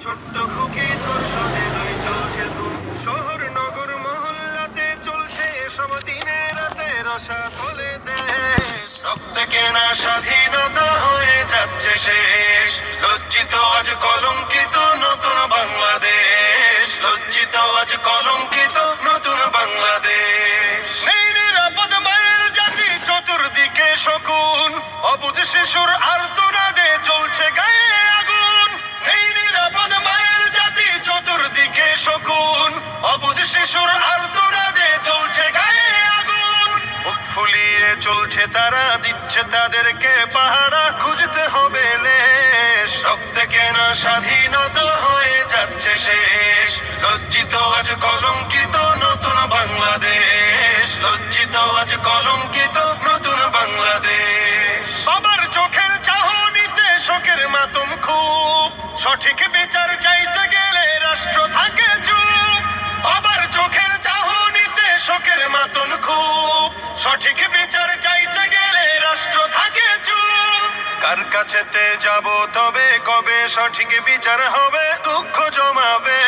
ছোট্ট খুকি ধর্ষণের ওই চলছে ধুম। শহর নগর মহল্লাতে চলছে এসব দিনে রাতের আশা তলে দেশ। রক্তে কেনা স্বাধীনতা হয়ে যাচ্ছে শেষ। লজ্জিত আজ কলঙ্কিত নতুন বাংলাদেশ। লজ্জিত আজ কলঙ্কিত নতুন বাংলাদেশ। নেই নিরাপদ মায়ের জাতি, চতুর্দিকে শকুন। অবুঝ শিশুর আর্তনাদে চলছে গায়ে আগুন। নেই নিরাপদ মায়ের জাতি, চতুর্দিকে শকুন। অবুঝ শিশুর আর্তনাদে চলছে গায়ে আগুন। বুক ফুলিয়ে চলছে তারা, দিচ্ছে তাদেরকে পাহারা। খুঁজতে হবে লেশ। রক্তে কেনা স্বাধীনতা হয়ে যাচ্ছে শেষ। লজ্জিত আজ কলঙ্কিত নতুন বাংলাদেশ। লজ্জিত আজ কলঙ্কিত নতুন বাংলাদেশ। বাবার চোখের চাহনিতে শোকের মাতম খুব। সঠিক বিচার চাইতে গেলে রাষ্ট্র থাকে চুপ। বাবার চোখের চাহনিতে শোকের মাতম খুব। সঠিক বিচার চাইতে গেলে রাষ্ট্র থাকে চুপ। কার কাছেতে যাব তবে, কবে সঠিক বিচার হবে? দুঃখ জমাবে।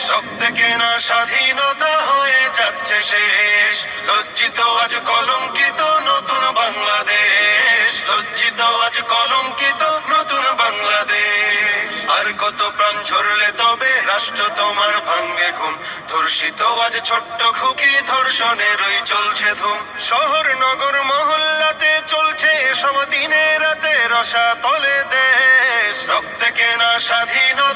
রক্তে কেনা স্বাধীনতা হয়ে যাচ্ছে শেষ। লজ্জিত আজ কলঙ্কিত নতুন বাংলাদেশ। লজ্জিত আজ কলঙ্কিত নতুন বাংলাদেশ। আর কত প্রাণ ঝরলে তবে রাষ্ট্র তোমার ভাঙবে ঘুম? ধর্ষিত আজ ছোট্ট খুকি ধর্ষণের ওই চলছে ধুম। শহর নগর মহল্লাতে চলছে এসব দিনে রাতের আশা তলে দেশ। রক্তে কেনা স্বাধীনতা